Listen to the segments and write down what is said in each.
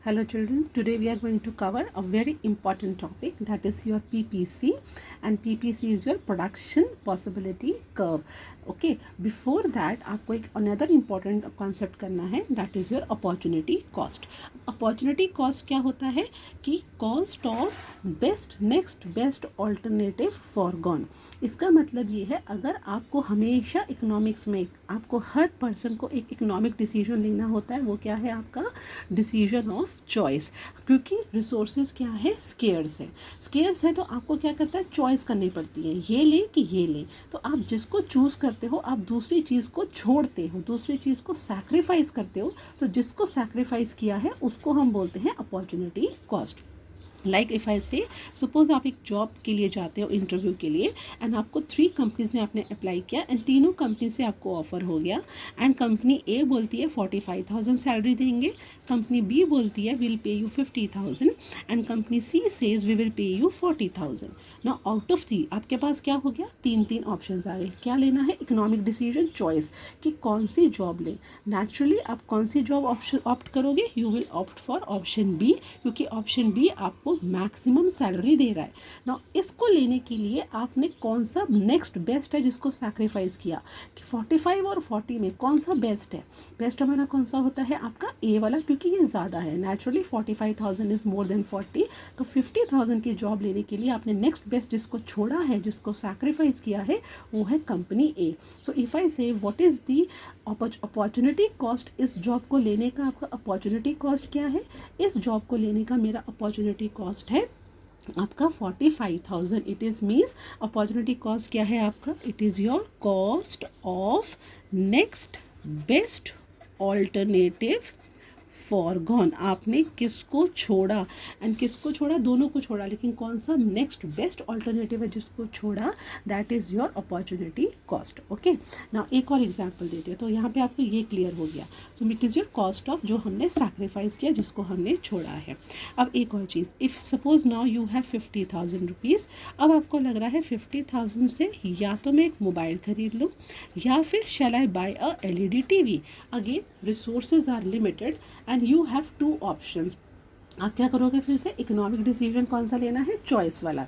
Hello children, today we are going to cover a very important topic, that is your PPC, and PPC is your production possibility curve. Okay, before that आपको एक another important concept करना है, that is your opportunity cost. Opportunity cost क्या होता है कि cost of best next best alternative foregone. इसका मतलब ये है, अगर आपको हमेशा इकोनॉमिक्स में आपको हर पर्सन को एक इकोनॉमिक डिसीजन लेना होता है, वो क्या है आपका डिसीजन ऑफ चॉइस. क्योंकि रिसोर्सेज क्या है, स्केयर्स है तो आपको क्या करता है, चॉइस करनी पड़ती है, ये लें कि ये लें. तो आप जिसको चूज़ करते हो आप दूसरी चीज़ को छोड़ते हो, दूसरी चीज़ को सैक्रिफाइस करते हो. तो जिसको सैक्रिफाइस किया है उसको हम बोलते हैं opportunity cost. Like if I से सपोज आप एक जॉब के लिए जाते हो इंटरव्यू के लिए, एंड आपको 3 कंपनीज में आपने अप्लाई किया एंड तीनों कंपनी से आपको ऑफर हो गया. एंड कंपनी ए बोलती है 45,000 सैलरी देंगे, कंपनी बी बोलती है will pay you 50,000 and company C says we will pay you 40,000. ना आउट ऑफ 3 आपके पास क्या हो गया, 3 ऑप्शंस आ गए. क्या लेना है, इकोनॉमिक डिसीजन चॉइस कि कौन सी जॉब लें. नेचुरली आप कौन सी जॉब ऑप्शन ऑप्ट करोगे, you will opt for option B, क्योंकि ऑप्शन बी आपको मैक्सिमम सैलरी दे रहा है ना. इसको लेने के लिए आपने कौन सा नेक्स्ट बेस्ट है जिसको सैक्रिफाइस किया कि 45 और 40 में कौन सा बेस्ट है. बेस्ट हमारा कौन सा होता है, आपका ए वाला, क्योंकि ये ज़्यादा है. नेचुरली 45,000 इज़ मोर देन 40, तो 50,000 की जॉब लेने के लिए आपने नेक्स्ट बेस्ट जिसको छोड़ा है, जिसको सैक्रिफाइस किया है, वो है company A. So if I से what is the opportunity cost, इस जॉब को लेने का आपका अपॉर्चुनिटी कॉस्ट क्या है, इस जॉब को लेने का मेरा अपॉर्चुनिटी कॉस्ट है आपका 45,000. It is means opportunity cost क्या है आपका, it is your cost of next best alternative foregone. आपने किसको छोड़ा, एंड किसको छोड़ा, दोनों को छोड़ा, लेकिन कौन सा नेक्स्ट बेस्ट ऑल्टरनेटिव है जिसको छोड़ा, that is your opportunity cost. Okay, ना एक और एग्जांपल देते हैं तो यहाँ पे आपको ये क्लियर हो गया. तो it is your cost of जो हमने सैक्रिफाइस किया, जिसको हमने छोड़ा है. अब एक और चीज़, if suppose now you have 50,000 rupees. अब आपको लग रहा है 50,000 से या तो मैं एक मोबाइल खरीद लूँ, या फिर shall I buy a LED TV. Again resources are limited and you have 2 options. आप क्या करोगे, फिर से इकोनॉमिक डिसीजन कौन सा लेना है, चॉइस वाला,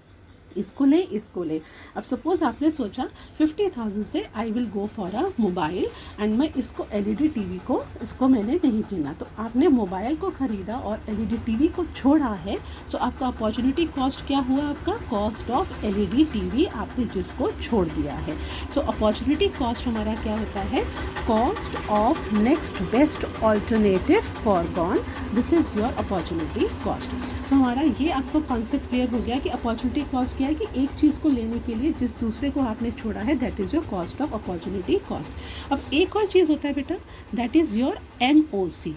इसको ले इसको ले. अब सपोज आपने सोचा 50,000 से I will go for a mobile, and मैं इसको LED TV को, इसको मैंने नहीं चुना, तो आपने मोबाइल को ख़रीदा और LED TV को छोड़ा है. सो आपका अपॉर्चुनिटी कॉस्ट क्या हुआ, आपका कॉस्ट ऑफ LED TV आपने जिसको छोड़ दिया है. सो अपॉर्चुनिटी कॉस्ट हमारा क्या होता है, cost of next best alternative forgone. This is your opportunity cost. So हमारा ये आपको कॉन्सेप्ट क्लियर हो गया कि अपॉर्चुनिटी कॉस्ट क्या है, कि एक चीज़ को लेने के लिए जिस दूसरे को आपने छोड़ा है, that is your cost of opportunity cost. अब एक और चीज़ होता है बेटा, that is your MOC.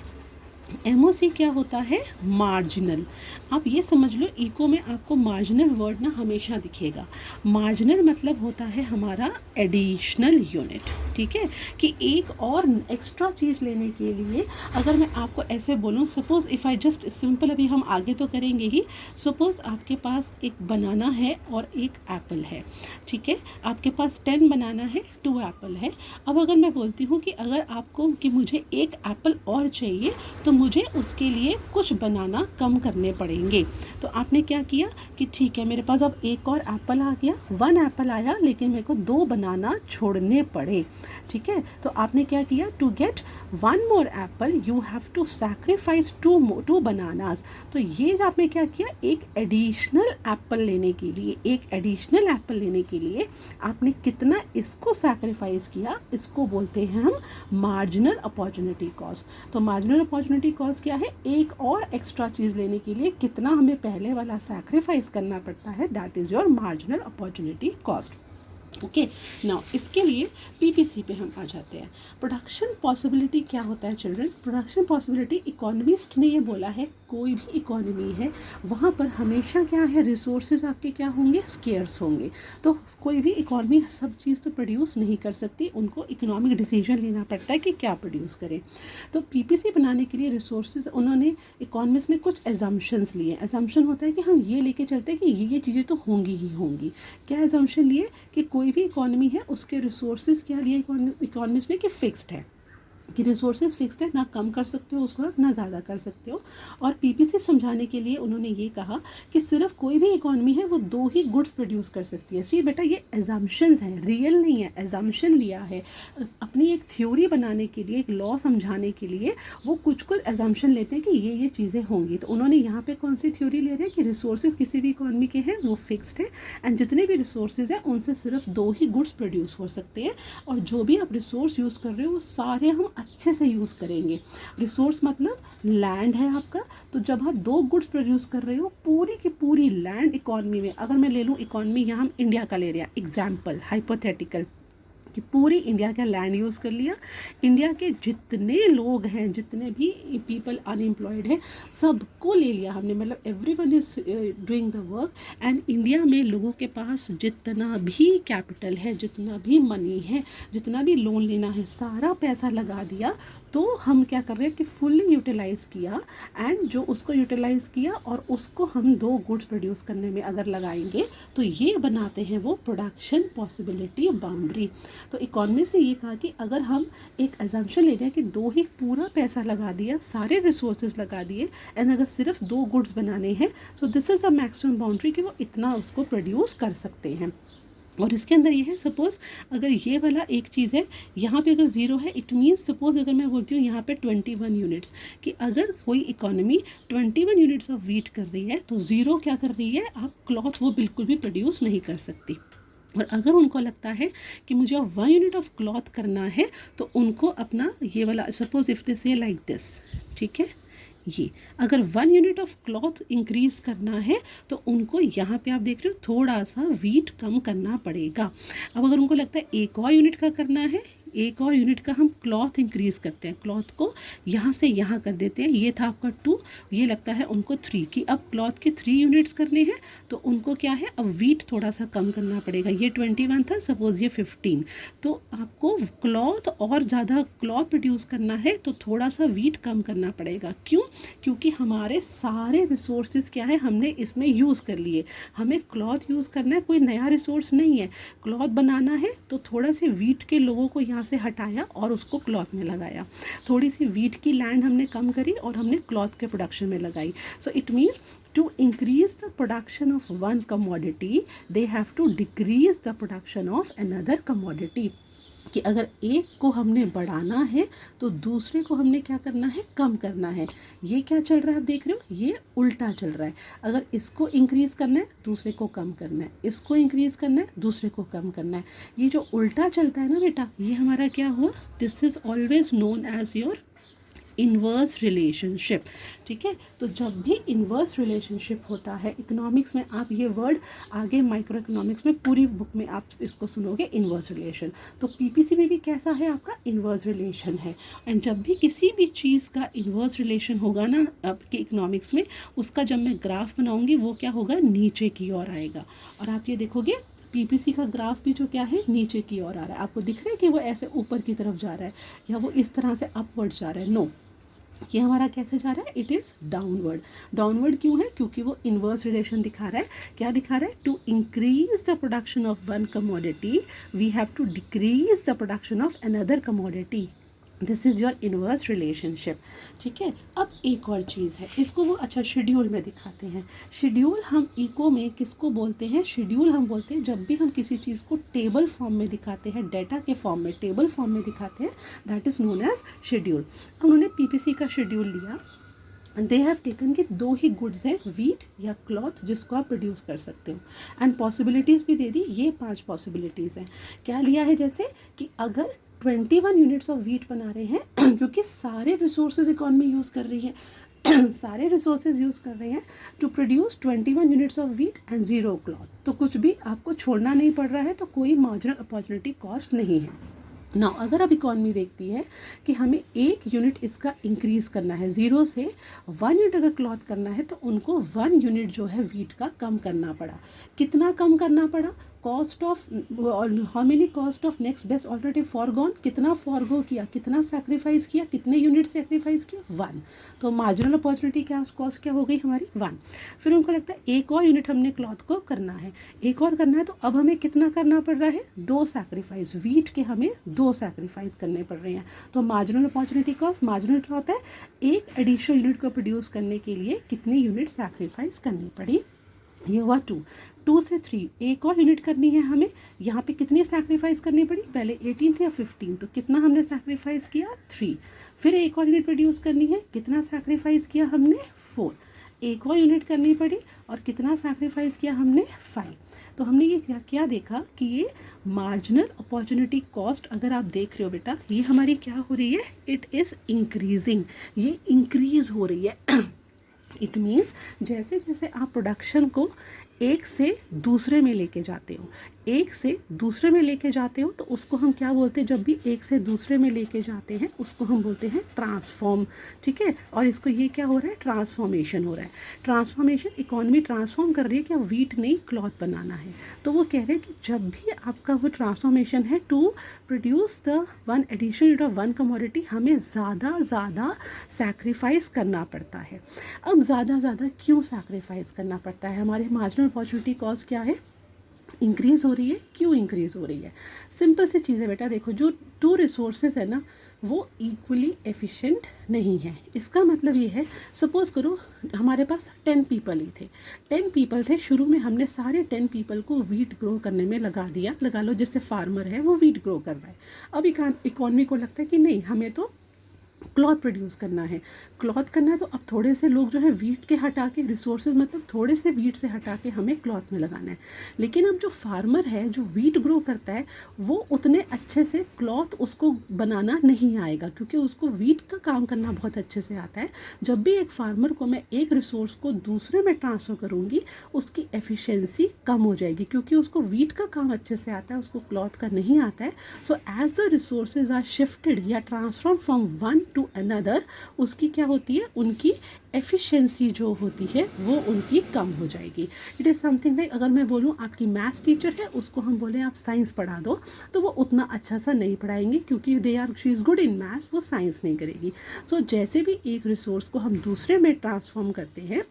MOC क्या होता है, मार्जिनल. आप ये समझ लो, इको में आपको मार्जिनल वर्ड ना हमेशा दिखेगा. मार्जिनल मतलब होता है हमारा एडिशनल यूनिट. ठीक है, कि एक और एक्स्ट्रा चीज़ लेने के लिए, अगर मैं आपको ऐसे बोलूँ, suppose if I just simple, अभी हम आगे तो करेंगे ही. सपोज़ आपके पास एक बनाना है और एक एप्पल है. ठीक है, आपके पास 10 बनाना है, 2 एप्पल है. अब अगर मैं बोलती हूँ कि अगर आपको कि मुझे एक एप्पल और चाहिए, तो मुझे उसके लिए कुछ बनाना कम करने पड़ेंगे. तो आपने क्या किया कि ठीक है, मेरे पास अब एक और एप्पल आ गया, 1 एप्पल आया, लेकिन मेरे को 2 बनाना छोड़ने पड़े. ठीक है, तो आपने क्या किया, to get 1 more apple you have to sacrifice 2 bananas. तो ये आपने क्या किया, एक एडिशनल एप्पल लेने के लिए, एक एडिशनल एप्पल लेने के लिए आपने कितना इसको सैक्रिफाइस किया, इसको बोलते हैं हम मार्जिनल अपॉर्चुनिटी कॉस्ट. तो मार्जिनल अपॉर्चुनिटी कॉस्ट क्या है, एक और एक्स्ट्रा चीज़ लेने के लिए कितना हमें पहले वाला सैक्रिफाइस करना पड़ता है, that is your marginal opportunity cost. Okay, now इसके लिए PPC पे हम आ जाते हैं. प्रोडक्शन पॉसिबिलिटी क्या होता है चिल्ड्रन, प्रोडक्शन पॉसिबिलिटी, इकोनॉमिस्ट ने ये बोला है, कोई भी इकोनॉमी है वहाँ पर हमेशा क्या है, रिसोर्सेज आपके क्या होंगे, स्केर्स होंगे. तो कोई भी इकोनॉमी सब चीज़ तो प्रोड्यूस नहीं कर सकती, उनको इकोनॉमिक डिसीजन लेना पड़ता है कि क्या प्रोड्यूस करें. तो PPC बनाने के लिए रिसोर्सेज, उन्होंने इकोनॉमिस्ट ने कुछ एजम्पशंस लिए. एजम्पशन होता है कि हम ये लेके चलते हैं कि ये चीज़ें तो होंगी ही होंगी. क्या एजम्पशन लिए, कि कोई भी इकोनॉमी है उसके रिसोर्सेज क्या लिए इकोनॉमिस्ट ने, कि फिक्स्ड है. कि रिसोर्सेज फिक्स्ड है, ना कम कर सकते हो उसको आप, ना ज़्यादा कर सकते हो। और पीपीसी समझाने के लिए उन्होंने ये कहा कि सिर्फ कोई भी इकॉनमी है वो दो ही गुड्स प्रोड्यूस कर सकती है। सी बेटा ये एजम्पशंस हैं, रियल नहीं है, एजम्पशन लिया है अपनी एक थ्योरी बनाने के लिए, एक लॉ समझाने के लिए वो कुछ कुछ एजम्पशन लेते हैं कि ये चीज़ें होंगी। तो उन्होंने यहाँ पे कौन सी थ्योरी ले रहे हैं कि रिसोर्सेज किसी भी इकॉनमी के हैं वो फिक्स्ड है, एंड जितने भी रिसोर्सेज हैं उनसे सिर्फ दो ही गुड्स प्रोड्यूस हो सकते हैं, और जो भी आप रिसोर्स यूज़ कर रहे हो वो सारे हम अच्छे से यूज़ करेंगे। रिसोर्स मतलब लैंड है आपका, तो जब आप दो गुड्स प्रोड्यूस कर रहे हो, पूरी की पूरी लैंड इकॉनमी में, अगर मैं ले लूँ इकॉनमी, यहाँ हम इंडिया का ले रहे हैं एग्जाम्पल, हाइपोथेटिकल, कि पूरी इंडिया का लैंड यूज़ कर लिया, इंडिया के जितने लोग हैं, जितने भी पीपल अनएम्प्लॉयड हैं, सबको ले लिया हमने, मतलब everyone is doing the work, and India में लोगों के पास जितना भी कैपिटल है, जितना भी मनी है, जितना भी लोन लेना है, सारा पैसा लगा दिया। तो हम क्या कर रहे हैं कि फुल्ली यूटिलाइज़ किया, एंड जो उसको यूटिलाइज़ किया और उसको हम दो गुड्स प्रोड्यूस करने में अगर लगाएंगे तो ये बनाते हैं वो प्रोडक्शन पॉसिबिलिटी बाउंड्री। तो इकोनॉमिस्ट ने ये कहा कि अगर हम एक एजम्पशन ले रहे हैं कि दो ही पूरा पैसा लगा दिया, सारे रिसोर्सेज लगा दिए, एंड अगर सिर्फ दो गुड्स बनाने हैं, so this is a maximum boundary कि वो इतना उसको प्रोड्यूस कर सकते हैं। और इसके अंदर ये है, सपोज़ अगर ये वाला एक चीज़ है, यहाँ पे अगर ज़ीरो है, इट मीन्स सपोज़ अगर मैं बोलती हूँ यहाँ पे 21 यूनिट्स, कि अगर कोई इकोनॉमी 21 यूनिट्स ऑफ वीट कर रही है तो ज़ीरो क्या कर रही है, आप क्लॉथ वो बिल्कुल भी प्रोड्यूस नहीं कर सकती। और अगर उनको लगता है कि मुझे 1 यूनिट ऑफ क्लॉथ करना है, तो उनको अपना ये वाला, सपोज़ इफ़ दे से लाइक दिस, ठीक है, ये अगर 1 यूनिट ऑफ क्लॉथ इंक्रीज़ करना है तो उनको यहाँ पे आप देख रहे हो थोड़ा सा वीट कम करना पड़ेगा। अब अगर उनको लगता है एक और यूनिट का करना है, एक और यूनिट का हम क्लॉथ इंक्रीज़ करते हैं, क्लॉथ को यहाँ से यहाँ कर देते हैं, ये था आपका 2, ये लगता है उनको 3 की अब क्लॉथ के 3 यूनिट्स करने हैं, तो उनको क्या है, अब वीट थोड़ा सा कम करना पड़ेगा। ये 21 था, सपोज़ ये 15, तो आपको क्लॉथ और ज़्यादा क्लॉथ प्रोड्यूस करना है तो थोड़ा सा वीट कम करना पड़ेगा। क्यों? क्योंकि हमारे सारे रिसोर्सेज क्या है, हमने इसमें यूज़ कर लिए, हमें क्लॉथ यूज़ करना है, कोई नया रिसोर्स नहीं है। क्लॉथ बनाना है तो थोड़ा से वीट के लोगों को यहाँ से हटाया और उसको क्लॉथ में लगाया, थोड़ी सी वीट की लैंड हमने कम करी और हमने क्लॉथ के प्रोडक्शन में लगाई। So it means to increase the production of one commodity they have to decrease the production of another commodity, कि अगर एक को हमने बढ़ाना है तो दूसरे को हमने क्या करना है, कम करना है। ये क्या चल रहा है आप देख रहे हो, ये उल्टा चल रहा है। अगर इसको इंक्रीज़ करना है दूसरे को कम करना है, इसको इंक्रीज़ करना है दूसरे को कम करना है। ये जो उल्टा चलता है ना बेटा, ये हमारा क्या हुआ, this is always known as your inverse relationship. ठीक है, तो जब भी इन्वर्स रिलेशनशिप होता है इकोनॉमिक्स में, आप ये वर्ड आगे माइक्रो इकोनॉमिक्स में पूरी बुक में आप इसको सुनोगे, इन्वर्स रिलेशन। तो पीपीसी में भी कैसा है आपका, इन्वर्स रिलेशन है। एंड जब भी किसी भी चीज़ का इन्वर्स रिलेशन होगा ना आपके इकोनॉमिक्स में, उसका जब मैं ग्राफ बनाऊंगी वो क्या होगा, नीचे की ओर आएगा। और आप ये देखोगे पीपीसी का ग्राफ भी जो क्या है, नीचे की ओर आ रहा है। आपको दिख रहा है कि वो ऐसे ऊपर की तरफ जा रहा है या वो इस तरह से अपवर्ड जा रहा है, नो, ये हमारा कैसे जा रहा है, इट इज़ डाउनवर्ड। डाउनवर्ड क्यों है, क्योंकि वो इन्वर्स रिलेशन दिखा रहा है। क्या दिखा रहा है, to increase the production of one commodity we have to decrease the production of another commodity, this is your inverse relationship. ठीक है, अब एक और चीज़ है, इसको वो अच्छा शेड्यूल में दिखाते हैं। शेड्यूल हम इको में किसको बोलते हैं, शेड्यूल हम बोलते हैं जब भी हम किसी चीज़ को टेबल फॉर्म में दिखाते हैं, डेटा के फॉर्म में, टेबल फॉर्म में दिखाते हैं, that is known as schedule. उन्होंने पीपीसी का शेड्यूल लिया, दे हैव टेकन कि दो ही गुड्स हैं, वीट या क्लॉथ, जिसको आप प्रोड्यूस कर सकते हो, एंड पॉसिबिलिटीज़ भी दे दी, ये 5 पॉसिबिलिटीज़ हैं। क्या लिया है, जैसे कि अगर 21 यूनिट्स ऑफ वीट बना रहे हैं क्योंकि सारे रिसोर्सेज इकॉनमी यूज़ कर रही है सारे रिसोर्सेज यूज़ कर रहे हैं to produce 21 units of wheat and 0 cloth, तो कुछ भी आपको छोड़ना नहीं पड़ रहा है, तो कोई मार्जिनल अपॉर्चुनिटी कॉस्ट नहीं है ना। अगर अब इकॉनमी देखती है कि हमें 1 यूनिट इसका इंक्रीज़ करना है, 0 से 1 यूनिट अगर क्लॉथ करना है, तो उनको 1 यूनिट जो है वीट का कम करना पड़ा। कितना कम करना पड़ा, cost of how many cost of next best alternative foregone, कितना फॉरगो किया, कितना सेक्रीफाइस किया, कितने यूनिट सेक्रीफाइस किया, 1। तो मार्जिनल अपॉर्चुनिटी क्या, कॉस्ट क्या हो गई हमारी, 1। फिर उनको लगता है एक और यूनिट हमने क्लॉथ को करना है, एक और करना है, तो अब हमें कितना करना पड़ रहा है, 2 सेक्रीफाइस, वीट के हमें 2 सैक्रिफाइस करने पड़ रहे हैं। तो मार्जिनल अपॉर्चुनिटी कॉस्ट, मार्जिनल क्या होता है, एक एडिशनल यूनिट को प्रोड्यूस करने के लिए कितनी यूनिट सैक्रिफाइस करनी पड़ी, ये हुआ 2। 2 से 3 एक और यूनिट करनी है हमें, यहाँ पे कितनी सैक्रिफाइस करनी पड़ी, पहले 18 थे या 15, तो कितना हमने सैक्रिफाइस किया 3। फिर एक और यूनिट प्रोड्यूस करनी है, कितना सैक्रिफाइस किया हमने 4। एक और यूनिट करनी पड़ी और कितना सैक्रिफाइस किया हमने 5। तो हमने ये क्या देखा कि ये मार्जिनल अपॉर्चुनिटी कॉस्ट अगर आप देख रहे हो बेटा, ये हमारी क्या हो रही है, इट इज़ इंक्रीजिंग, ये इंक्रीज हो रही है। इट मीन्स जैसे जैसे आप प्रोडक्शन को एक से दूसरे में लेके जाते हो, एक से दूसरे में लेके जाते हो, तो उसको हम क्या बोलते हैं, जब भी एक से दूसरे में लेके जाते हैं उसको हम बोलते हैं ट्रांसफॉर्म, ठीक है। और इसको ये क्या हो रहा है, ट्रांसफॉर्मेशन हो रहा है। ट्रांसफॉर्मेशन, इकोनॉमी ट्रांसफॉर्म कर रही है कि अब वीट नहीं क्लॉथ बनाना है, तो वो कह रहे हैं कि जब भी आपका वो ट्रांसफॉर्मेशन है to produce the one additional unit of one commodity, हमें ज़्यादा सैक्रिफाइस करना पड़ता है। अब ज़्यादा क्यों सैक्रिफाइस करना पड़ता है, हमारे मार्जिनल अपॉर्चुनिटी कॉस्ट क्या है, इंक्रीज़ हो रही है। क्यों इंक्रीज़ हो रही है, सिंपल सी चीज़ है बेटा, देखो जो 2 रिसोर्सेज है ना वो इक्वली एफिशिएंट नहीं है। इसका मतलब ये है, सपोज़ करो हमारे पास 10 पीपल ही थे, 10 पीपल थे, शुरू में हमने सारे 10 पीपल को वीट ग्रो करने में लगा दिया, लगा लो जैसे फार्मर है वो वीट ग्रो कर रहा है। अब इकॉनमी को लगता है कि नहीं, हमें तो क्लॉथ प्रोड्यूस करना है, क्लॉथ करना है, तो अब थोड़े से लोग जो है वीट के हटा के, रिसोर्सेज मतलब थोड़े से वीट से हटा के हमें क्लॉथ में लगाना है। लेकिन अब जो फार्मर है जो वीट ग्रो करता है वो उतने अच्छे से क्लॉथ उसको बनाना नहीं आएगा, क्योंकि उसको वीट का काम करना बहुत अच्छे से आता है। जब भी एक फार्मर को मैं एक रिसोर्स को दूसरे में ट्रांसफ़र करूँगी उसकी एफिशिएंसी कम हो जाएगी, क्योंकि उसको वीट का काम अच्छे से आता है, उसको क्लॉथ का नहीं आता है। So as the resources are shifted या transform from one to another, उसकी क्या होती है, उनकी एफिशिएंसी जो होती है वो उनकी कम हो जाएगी। इट इज़ समथिंग लाइक, अगर मैं बोलूँ आपकी मैथ्स टीचर है, उसको हम बोलें आप साइंस पढ़ा दो, तो वो उतना अच्छा सा नहीं पढ़ाएंगे, क्योंकि she is good in maths, वो साइंस नहीं करेगी। सो जैसे भी एक रिसोर्स को हम दूसरे में ट्रांसफॉर्म करते हैं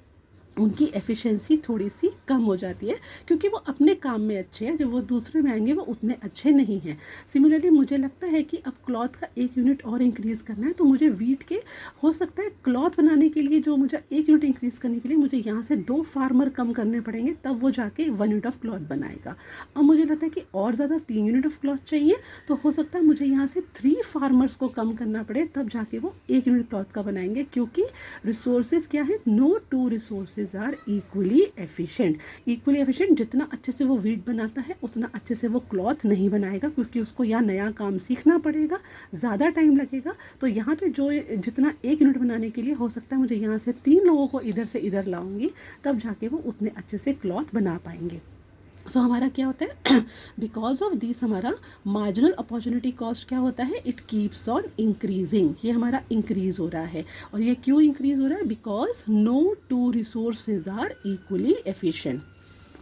उनकी एफिशिएंसी थोड़ी सी कम हो जाती है, क्योंकि वो अपने काम में अच्छे हैं, जब वो दूसरे में आएंगे वो उतने अच्छे नहीं हैं। सिमिलरली मुझे लगता है कि अब क्लॉथ का एक यूनिट और इंक्रीज़ करना है, तो मुझे वीट के हो सकता है क्लॉथ बनाने के लिए जो मुझे एक यूनिट इंक्रीज़ करने के लिए मुझे यहाँ से 2 फार्मर कम करने पड़ेंगे, तब वो जाके 1 यूनिट ऑफ क्लॉथ बनाएगा। अब मुझे लगता है कि और ज़्यादा 3 यूनिट ऑफ क्लॉथ चाहिए, तो हो सकता है मुझे यहाँ से 3 फार्मर्स को कम करना पड़े, तब जाके वो 1 यूनिट क्लॉथ का बनाएंगे, क्योंकि रिसोर्सेज क्या है, no 2 resources are equally efficient. Equally efficient, जितना अच्छे से वो वीट बनाता है उतना अच्छे से वो क्लॉथ नहीं बनाएगा, क्योंकि उसको या नया काम सीखना पड़ेगा, ज़्यादा टाइम लगेगा। तो यहाँ पे जो जितना एक यूनिट बनाने के लिए हो सकता है मुझे यहाँ से 3 लोगों को इधर से इधर लाऊंगी, तब जाके वो उतने अच्छे से क्लॉथ बना पाएंगे। सो हमारा क्या होता है, बिकॉज ऑफ दिस हमारा मार्जिनल अपॉर्चुनिटी कॉस्ट क्या होता है, इट कीप्स ऑन इंक्रीजिंग, ये हमारा इंक्रीज हो रहा है। और ये क्यों इंक्रीज हो रहा है, because no 2 resources are equally efficient.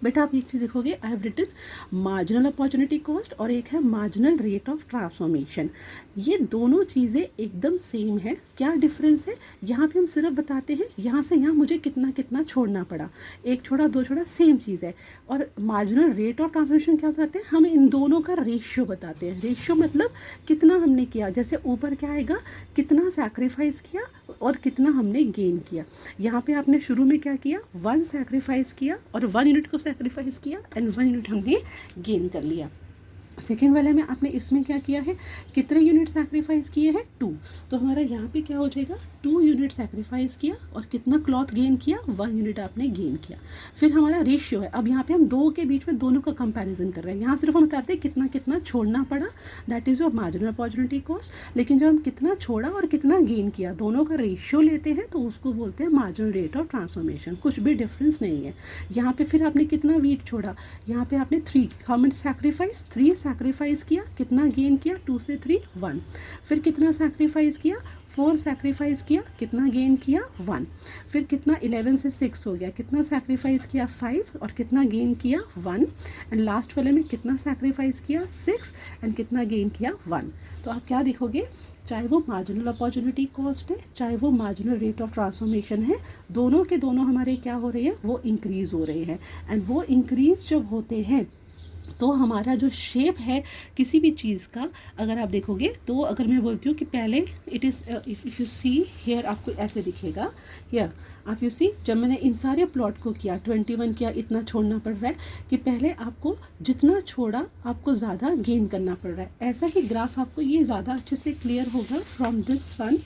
बेटा आप एक चीज़ देखोगे, I have written marginal opportunity cost और एक है मार्जिनल रेट ऑफ ट्रांसफॉर्मेशन। ये दोनों चीज़ें एकदम सेम है। क्या डिफरेंस है, यहाँ पे हम सिर्फ बताते हैं यहाँ से यहाँ मुझे कितना कितना छोड़ना पड़ा, 1 छोड़ा 2 छोड़ा, सेम चीज़ है। और मार्जिनल रेट ऑफ ट्रांसफॉर्मेशन क्या बताते हैं, हम इन दोनों का रेशियो बताते हैं। रेशियो मतलब कितना हमने किया, जैसे ऊपर क्या आएगा, कितना सैक्रिफाइस किया और कितना हमने गेन किया। यहाँ पे आपने शुरू में क्या किया, 1 सैक्रिफाइस किया और 1 यूनिट को सैक्रिफाइस किया एंड 1 यूनिट हमने गेन कर लिया। सेकेंड वाले में आपने इसमें क्या किया है, कितने यूनिट सैक्रिफाइस किए हैं, 2। तो हमारा यहाँ पे क्या हो जाएगा, 2 यूनिट सैक्रिफाइस किया और कितना क्लॉथ गेन किया, 1 यूनिट आपने गेन किया। फिर हमारा रेशियो है, अब यहाँ पे हम 2 के बीच में दोनों का कंपैरिजन कर रहे हैं। यहाँ सिर्फ हम कहते हैं कितना कितना छोड़ना पड़ा, that is your marginal opportunity cost. लेकिन जब हम कितना छोड़ा और कितना गेन किया दोनों का रेशियो लेते हैं तो उसको बोलते हैं मार्जिनल रेट ऑफ ट्रांसफॉर्मेशन। कुछ भी डिफरेंस नहीं है। यहाँ पे फिर आपने कितना वीट छोड़ा, यहाँ पे आपने 3 हाउ मच सैक्रिफाइस, 3 सैक्रिफाइस किया, कितना गेन किया, 2 से 3 1। फिर कितना सैक्रिफाइस किया, 4 सैक्रिफाइस किया, कितना गेन किया, 1। फिर कितना 11 से 6 हो गया, कितना सैक्रिफाइस किया, 5 और कितना गेन किया, 1। एंड लास्ट वाले में कितना सैक्रिफाइस किया, 6 एंड कितना गेन किया, 1। तो आप क्या देखोगे, चाहे वो मार्जिनल अपॉर्चुनिटी कॉस्ट है चाहे वो मार्जिनल रेट ऑफ ट्रांसफॉर्मेशन है, दोनों के दोनों हमारे क्या हो रहे हैं, वो इंक्रीज़ हो रहे हैं। एंड वो इंक्रीज़ जब होते हैं तो हमारा जो शेप है किसी भी चीज़ का, अगर आप देखोगे तो अगर मैं बोलती हूँ कि पहले it is if you see here, आपको ऐसे दिखेगा हियर। आप यू सी, जब मैंने इन सारे प्लॉट को किया 21 किया, इतना छोड़ना पड़ रहा है कि पहले आपको जितना छोड़ा आपको ज़्यादा गेन करना पड़ रहा है। ऐसा ही ग्राफ आपको ये ज़्यादा अच्छे से क्लियर होगा फ्रॉम दिस वन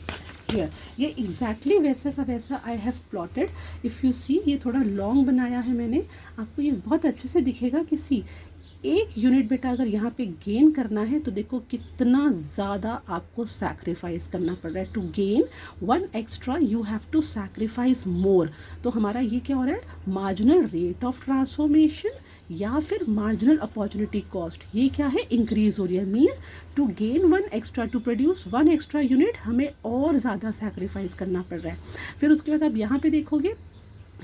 हियर। ये एग्जैक्टली वैसा का वैसा I have plotted. If you see, ये थोड़ा लॉन्ग बनाया है मैंने, आपको ये बहुत अच्छे से दिखेगा कि सी एक यूनिट बेटा अगर यहाँ पे गेन करना है तो देखो कितना ज़्यादा आपको सैक्रिफाइस करना पड़ रहा है। To gain 1 extra you have to sacrifice more. तो हमारा ये क्या हो रहा है, मार्जिनल रेट ऑफ ट्रांसफॉर्मेशन या फिर मार्जिनल अपॉर्चुनिटी कॉस्ट, ये क्या है, इंक्रीज हो रही है। Means to gain 1 extra, to produce 1 extra unit हमें और ज़्यादा सैक्रिफाइस करना पड़ रहा है। फिर उसके बाद आप यहाँ पे देखोगे,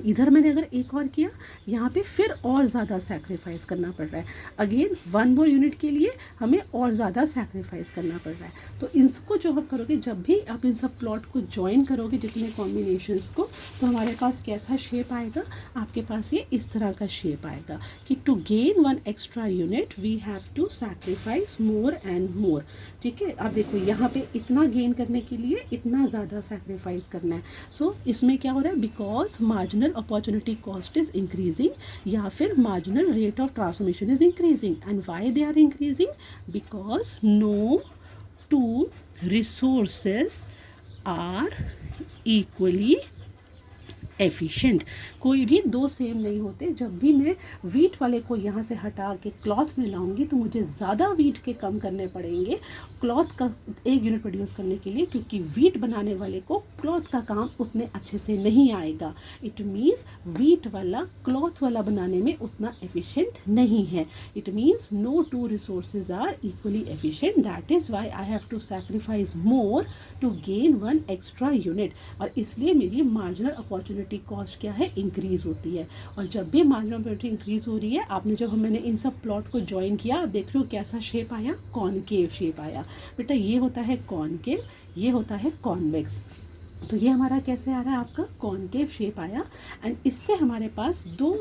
इधर मैंने अगर एक और किया, यहाँ पे फिर और ज़्यादा सैक्रिफाइस करना पड़ रहा है। अगेन 1 मोर यूनिट के लिए हमें और ज़्यादा सैक्रिफाइस करना पड़ रहा है। तो इसको जो आप करोगे, जब भी आप इन सब प्लॉट को ज्वाइन करोगे, जितने कॉम्बिनेशंस को, तो हमारे पास कैसा शेप आएगा, आपके पास ये इस तरह का शेप आएगा कि to gain 1 extra unit we have to sacrifice more and more. ठीक है, आप देखो यहाँ पे इतना गेन करने के लिए इतना ज़्यादा सैक्रिफाइस करना है। सो इसमें क्या हो रहा है, because marginal opportunity cost is increasing या फिर marginal rate of transformation is increasing. And why they are increasing, because no two resources are equally efficient. कोई भी दो सेम नहीं होते। जब भी मैं वीट वाले को यहाँ से हटा के क्लॉथ में लाऊंगी तो मुझे ज़्यादा वीट के कम करने पड़ेंगे क्लॉथ का एक यूनिट प्रोड्यूस करने के लिए, क्योंकि वीट बनाने वाले को क्लॉथ का काम उतने अच्छे से नहीं आएगा। इट मीन्स वीट वाला क्लॉथ वाला बनाने में उतना एफिशिएंट नहीं है। It means no two resources are equally efficient, that is why I have to sacrifice more to gain 1 extra unit. और इसलिए मेरी मार्जिनल अपॉर्चुनिटी कॉस्ट क्या है, इंक्रीज होती है। और जब भी मार्जिनल अपॉर्चुनिटी इंक्रीज हो रही है, आपने जब मैंने इन सब प्लॉट को ज्वाइन किया, आप देख रहे हो कैसा शेप आया, कॉनकेव शेप आया। बेटा ये होता है कॉनकेव, ये होता है कॉन्वेक्स। तो ये हमारा कैसे आ रहा है, आपका कॉनकेव शेप आया। एंड इससे हमारे पास दो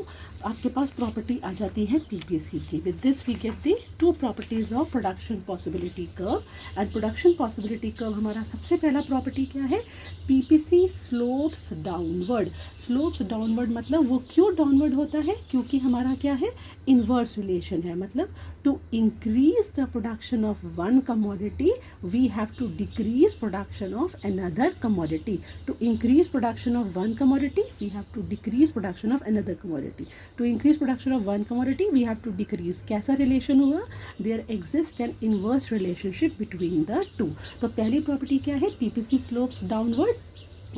आपके पास प्रॉपर्टी आ जाती है पीपीसी की। With this we get the 2 properties of production possibility curve. And production possibility curve हमारा सबसे पहला प्रॉपर्टी क्या है, PPC slopes downward. Slopes downward मतलब वो क्यों डाउनवर्ड होता है, क्योंकि हमारा क्या है, इन्वर्स रिलेशन है। मतलब to increase the production of one commodity we have to decrease production of another commodity. To increase production of one commodity, we have to decrease production of another commodity. To increase production of one commodity, we have to decrease. कैसा relation हुआ? There exists an inverse relationship between the two. तो पहली property क्या है, PPC slopes downward।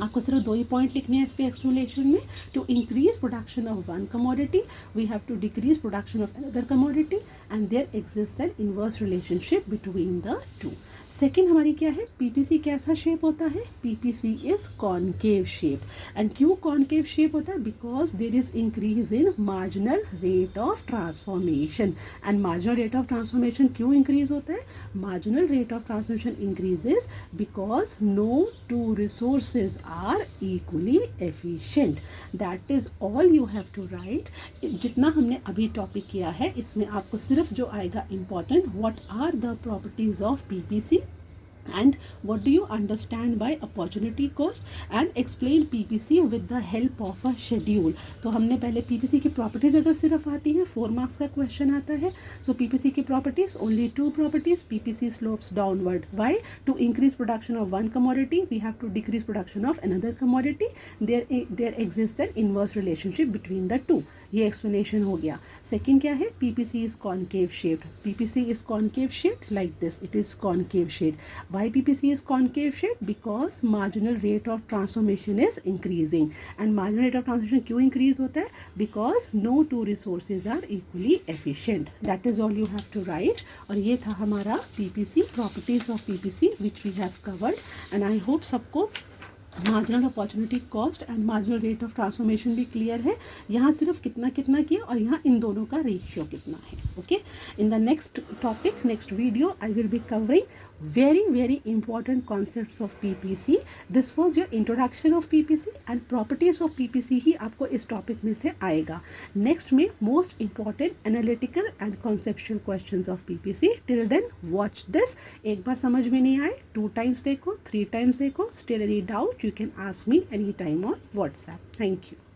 आपको सिर्फ 2 ही point लिखने हैं इस पे एक्सप्लेनेशन में। To increase production of one commodity we have to decrease production of another commodity and there exist an inverse relationship between the two. Second हमारी क्या है, पीपीसी कैसा शेप होता है, PPC is concave shape. And क्यों concave shape होता है, because there is increase in marginal rate of transformation. And marginal rate of transformation क्यों इंक्रीज होता है, marginal rate of transformation increases because no two resources are equally efficient. That is all you have to write. जितना हमने अभी topic किया है इसमें आपको सिर्फ जो आएगा important, what are the properties of PPC and what do you understand by opportunity cost, and explain PPC with the help of a schedule. तो हमने पहले PPC की प्रॉपर्टीज अगर सिर्फ आती हैं, 4 मार्क्स का क्वेश्चन आता है। सो PPC की properties, only 2 properties, PPC slopes downward. Why? To increase production of one commodity we have to decrease production of another commodity. There exists an inverse relationship between the two. ये explanation हो गया। Second क्या है, PPC is concave shaped. PPC is concave shaped like this. It is concave shaped. Why PPC is concave shaped? Because marginal rate of transformation is increasing. And marginal rate of transformation क्यों increase होता है? Because no two resources are equally efficient. That is all you have to write. और ये था हमारा PPC, properties of PPC which we have covered. And I hope सबको marginal opportunity cost and marginal rate of transformation भी clear है, यहाँ सिर्फ कितना कितना किया और यहाँ इन दोनों का रेशियो कितना है. Okay, in the next topic, next video, I will be covering very important concepts of PPC. This was your introduction of PPC and properties of PPC ही आपको इस टॉपिक में से आएगा. नेक्स्ट में most important analytical and conceptual questions of PPC. Till then watch this. एक बार समझ में नहीं आए 2 times देखो, 3 times देखो. Still any doubt, you can ask me anytime on WhatsApp. Thank you.